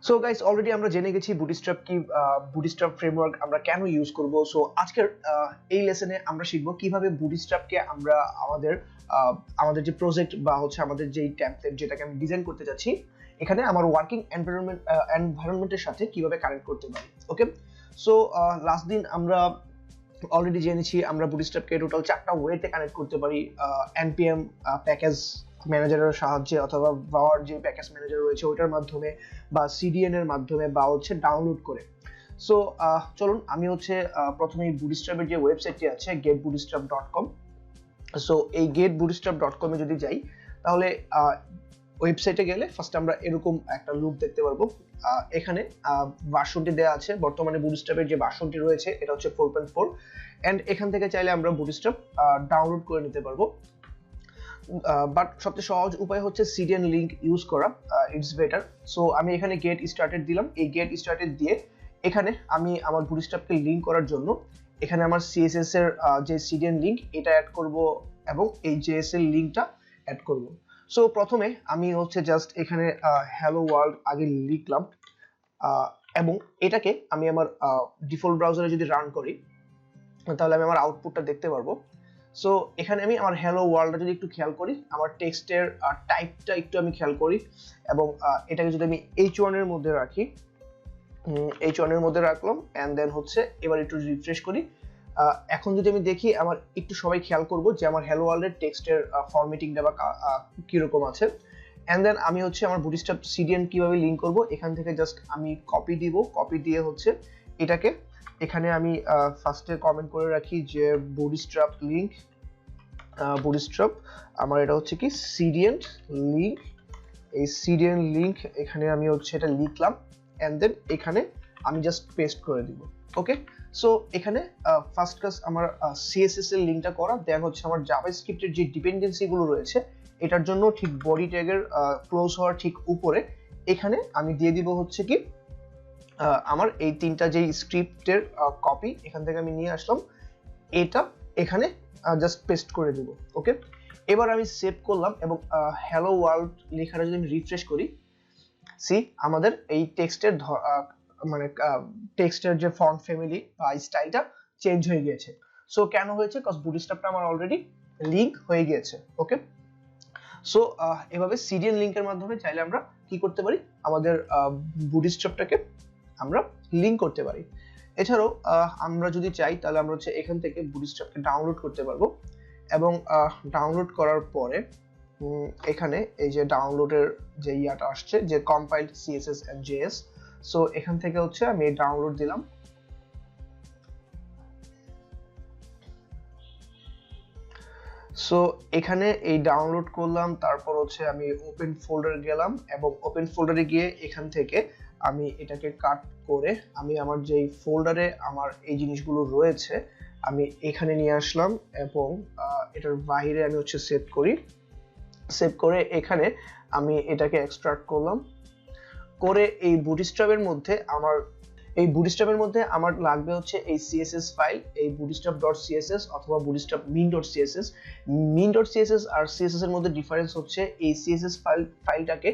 So guys already আমরা জেনে গেছি বুটস্ট্র্যাপ কি, বুটস্ট্র্যাপ ফ্রেমওয়ার্ক আমরা কেন ইউজ করব। সো আজকের এই লেসনে আমরা শিখব কিভাবে বুটস্ট্র্যাপকে আমরা আমাদের যে প্রজেক্ট বা হচ্ছে আমাদের যেই টেমপ্লেট যেটাকে আমি ডিজাইন করতে যাচ্ছি এখানে আমার ওয়ার্কিং এনভায়রনমেন্টের সাথে কিভাবে কানেক্ট করতে পারি। ওকে, সো লাস্ট দিন আমরা অলরেডি জেনেছি আমরা বুটস্ট্র্যাপকে টোটাল 4টা ওয়েতে কানেক্ট করতে পারি, npm প্যাকেজ ম্যানেজারের সাহায্যে অথবা ভার যে প্যাকেজ ম্যানেজার রয়েছে ওইটার মাধ্যমে বা সিডিএন এর মাধ্যমে বা হচ্ছে ডাউনলোড করে। সো চলুন আমি হচ্ছে প্রথমে বুটস্ট্র্যাপের যে ওয়েবসাইটটি আছে getbootstrap.com। সো এই getbootstrap.com এ যদি যাই তাহলে ওয়েবসাইটে গেলে ফার্স্ট আমরা এরকম একটা লুক দেখতে পারবো। এখানে ভার্সনটি দেওয়া আছে, বর্তমানে বুটস্ট্র্যাপের যে ভার্সনটি রয়েছে এটা হচ্ছে 4.4 এন্ড এখান থেকে চাইলে আমরা বুটস্ট্র্যাপ ডাউনলোড করে নিতে পারবো। বাট সবচেয়ে সহজ উপায় হচ্ছে সিডিএন লিংক ইউজ করা, ইটস বেটার। সো আমি এখানে গেট স্টার্টেড দিলাম, এই গেট স্টার্টেড দিয়ে এখানে আমি আমার বুটস্ট্র্যাপকে লিংক করার জন্য এখানে আমার সিএসএস এর যে সিডিএন লিংক এটা অ্যাড করব এবং এই জেএস এর লিংকটা অ্যাড করব। সো প্রথমে আমি হচ্ছে জাস্ট এখানে হ্যালো ওয়ার্ল্ড আগে লিখলাম এবং এটাকে আমি আমার ডিফল্ট ব্রাউজারে যদি রান করি তাহলে আমি আমার আউটপুটটা দেখতে পারবো। সো এখানে আমি আমার হ্যালো ওয়ার্ল্ডটা যদি একটু খেয়াল করি, আমার টেক্সটের টাইপটা একটু আমি খেয়াল করি এবং এটাকে যদি আমি h1 এর মধ্যে রাখি, h1 এর মধ্যে রাখলাম এন্ড দেন হচ্ছে এবার একটু রিফ্রেশ করি। এখন যদি আমি দেখি আমার একটু সবাই খেয়াল করব যে আমার হ্যালো ওয়ার্ল্ডের টেক্সটের ফরম্যাটিংটা বা কিরকম আছে। এন্ড দেন আমি হচ্ছে আমার বুটস্ট্র্যাপ সিডিএন কিভাবে লিংক করব, এখান থেকে জাস্ট আমি কপি দিব, কপি দিয়ে হচ্ছে এটাকে এখানে আমি ফার্স্টে কমেন্ট করে রাখি যে বুটস্ট্র্যাপ লিংক, বুটস্ট্র্যাপ আমার এটা হচ্ছে কি সিডিএন লিংক, এই সিডিএন লিংক এখানে আমি হচ্ছে এটা লিখলাম এন্ড দেন এখানে আমি জাস্ট পেস্ট করে দিব। ওকে, সো এখানে ফার্স্ট কাজ আমার সিএসএস এর লিংকটা করা, দেন হচ্ছে আমার জাভাস্ক্রিপ্টের যে ডিপেন্ডেন্সি গুলো রয়েছে এটার জন্য ঠিক বডি ট্যাগের ক্লোজ হওয়ার ঠিক উপরে এখানে আমি দিয়ে দিব হচ্ছে কি আমার এই তিনটা যে স্ক্রিপ্টের কপি এখান থেকে আমি নিয়ে আসলাম, এটা এখানে জাস্ট পেস্ট করে দিব। ওকে, এবার আমি সেভ করলাম এবং হ্যালো ওয়ার্ল্ড লেখাটা যদি আমি রিফ্রেশ করি, সি আমাদের এই টেক্সটের মানে টেক্সটের যে ফন্ট ফ্যামিলি বা স্টাইলটা চেঞ্জ হয়ে গিয়েছে। সো কেন হয়েছে? কজ বুটস্ট্র্যাপটা আমার অলরেডি লিংক হয়ে গিয়েছে। ওকে, সো এভাবে সিডিএন লিংকের মাধ্যমে চাইলে আমরা কি করতে পারি, আমাদের বুটস্ট্র্যাপটাকে আমরা লিংক করতে পারি। এছাড়াও আমরা যদি চাই তাহলে আমরা হচ্ছে এখান থেকে বুটস্ট্র্যাপকে ডাউনলোড করতে পারবো এবং ডাউনলোড করার পরে এখানে এই যে ডাউনলোডের যে ইয়াটা আসছে যে compiled CSS and JS, so এখান থেকে হচ্ছে আমি ডাউনলোড দিলাম। সো এখানে এই ডাউনলোড করলাম, তারপর হচ্ছে আমি ওপেন ফোল্ডার গেলাম এবং ওপেন ফোল্ডারে গিয়ে এখান থেকে আমি এটাকে কাট করে আমি আমার যেই ফোল্ডারে আমার এই জিনিসগুলো রয়েছে আমি এখানে নিয়ে আসলাম এবং এটার বাইরে আমি হচ্ছে সেভ করি। সেভ করে এখানে আমি এটাকে এক্সট্রাক্ট করলাম করে এই বুটস্ট্র্যাপের মধ্যে আমার লাগবে হচ্ছে এই সিএসএস ফাইল, এই bootstrap.css অথবা bootstrap min.css। min.css আর css এর মধ্যে ডিফারেন্স হচ্ছে এই সিএসএস ফাইলটাকে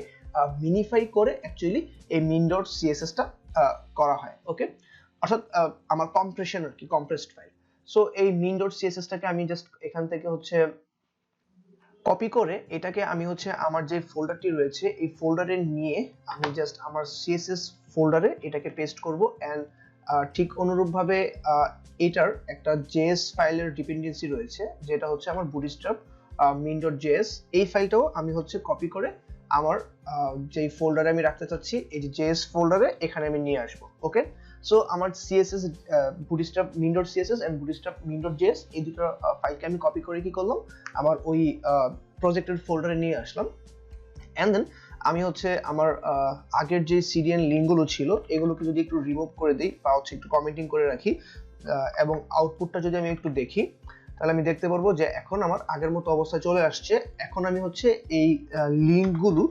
মিনিফাই করে অ্যাকচুয়ালি এই min.css টা করা হয়। ওকে, অর্থাৎ আমার কম্প্রেশন আর কি, কম্প্রেসড ফাইল। সো এই min.css টাকে আমি জাস্ট এখান থেকে হচ্ছে কপি করে এটাকে আমি হচ্ছে আমার যে ফোল্ডারটি রয়েছে এই ফোল্ডারে নিয়ে আমি জাস্ট আমার সিএসএস ফোল্ডারে এটাকে পেস্ট করব এন্ড ঠিক অনুরূপভাবে এটার একটা জেএস ফাইলের ডিপেন্ডেন্সি রয়েছে যেটা হচ্ছে আমার বুটস্ট্র্যাপ min.js, এই ফাইলটাও আমি হচ্ছে কপি করে আমার যেই ফোল্ডারে আমি রাখতে চাচ্ছি এই যে জেএস ফোল্ডারে এখানে আমি নিয়ে আসবো। ওকে, সো আমার CSS bootstrap min.css and bootstrap min.js এই দুটো ফাইলকে আমি কপি করে কি করলাম আমার ওই প্রজেক্টের ফোল্ডারে নিয়ে আসলাম এন্ড দেন আমি হচ্ছে আমার আগের যে সিডিএন লিঙ্কগুলো ছিল এগুলোকে যদি একটু রিমুভ করে দিই বা হচ্ছে একটু কমেন্টিং করে রাখি এবং আউটপুটটা যদি আমি একটু দেখি তাহলে আমি দেখতে পারবো যে এখন আমার আগের মতো অবস্থায় চলে আসছে। এখন আমি হচ্ছে এই লিঙ্কগুলো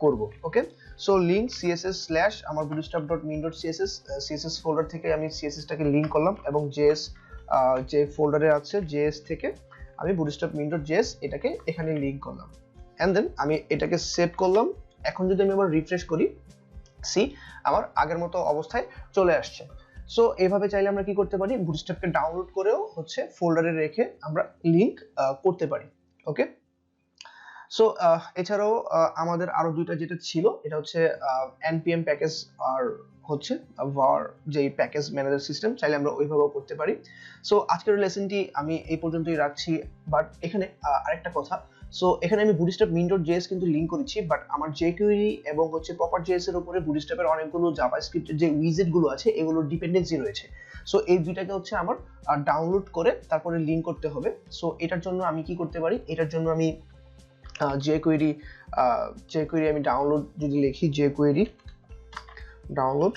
করব। ওকে, সো লিংক css / আমার bootstrap.min.css css ফোল্ডার থেকে আমি css টাকে লিংক করলাম এবং js যে ফোল্ডারে আছে js থেকে আমি bootstrap min.js এটাকে এখানে লিংক করলাম এন্ড দেন আমি এটাকে সেভ করলাম। এখন যদি আমি আবার রিফ্রেশ করি সি আমার আগের মতো অবস্থায় চলে আসছে। সো এইভাবে চাইলে আমরা কি করতে পারি, বুটস্ট্র্যাপকে ডাউনলোড করেও হচ্ছে ফোল্ডারে রেখে আমরা লিংক করতে পারি। ওকে, সো এছাড়াও আমাদের আরো দুইটা যেটা ছিল, এটা হচ্ছে npm প্যাকেজ আর হচ্ছে var যেই প্যাকেজ ম্যানেজার সিস্টেম, চাইলে আমরা ওইভাবেও করতে পারি। সো আজকের লেসনটি আমি এই পর্যন্তই রাখছি, বাট এখানে আরেকটা কথা, সো এখানে আমি বুটস্ট্র্যাপ min.js কিন্তু লিংক করেছি, বাট আমার jQuery এবং হচ্ছে proper.js এর উপরে বুটস্ট্র্যাপের অনেকগুলো জাভাস্ক্রিপ্টের যে উইজেট গুলো আছে এগুলোর ডিপেন্ডেন্সি রয়েছে। সো এই দুইটাকে হচ্ছে আমার ডাউনলোড করে তারপরে লিংক করতে হবে। সো এটার জন্য আমি কি করতে পারি, এটার জন্য আমি jQuery আমি ডাউনলোড যদি লিখি jQuery download,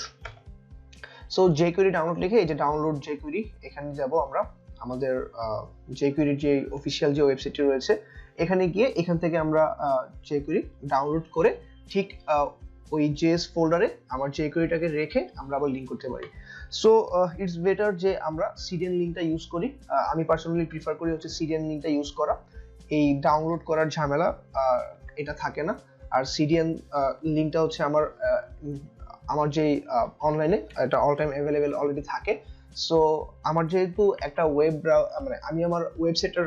so jQuery download লিখে এই যে ডাউনলোড jQuery এখানে যাব আমরা, আমাদের jQuery যে অফিশিয়াল যে ওয়েবসাইটটি রয়েছে এখানে গিয়ে এখান থেকে আমরা jQuery ডাউনলোড করে ঠিক ওই JS ফোল্ডারে আমার jQueryটাকে রেখে আমরা আবার লিংক করতে পারি। সো ইটস বেটার যে আমরা সিডিএন লিংকটা ইউজ করি, আমি পার্সোনালি প্রিফার করি হচ্ছে সিডিএন লিংকটা ইউজ করা, এই ডাউনলোড করার ঝামেলা এটা থাকে না। আর সিডিএন লিংকটা হচ্ছে আমার যে অনলাইনে এটা অল টাইম অ্যাভেলেবেল অলরেডি থাকে। সো আমার যেহেতু একটা মানে আমি আমার ওয়েবসাইটটা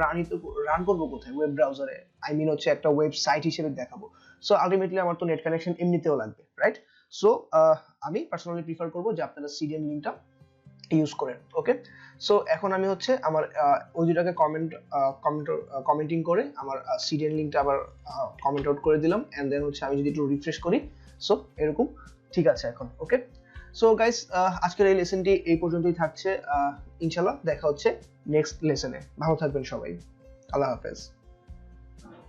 রান করবো কোথায়, ওয়েব ব্রাউজারে, আই মিন হচ্ছে একটা ওয়েবসাইট হিসেবে দেখাবো। সো আলটিমেটলি আমার তো নেট কানেকশন এমনিতেও লাগবে, রাইট? সো আমি পার্সোনালি প্রিফার করবো যে আপনারা সিডিএন লিংকটা ইউজ করেন। ওকে, সো এখন আমি হচ্ছে আমার ওই দুটাকে কমেন্টিং করে আমার সিডিএন লিংকটা আবার কমেন্ট আউট করে দিলাম, এন্ড দেন হচ্ছে আমি যদি একটু রিফ্রেশ করি, সো এরকম ঠিক আছে এখন। ওকে, সো গাইস আজকের এই লেসনটি এই পর্যন্তই থাকছে, ইনশাআল্লাহ দেখা হচ্ছে নেক্সট লেসনে। ভালো থাকবেন সবাই, আল্লাহ হাফেজ।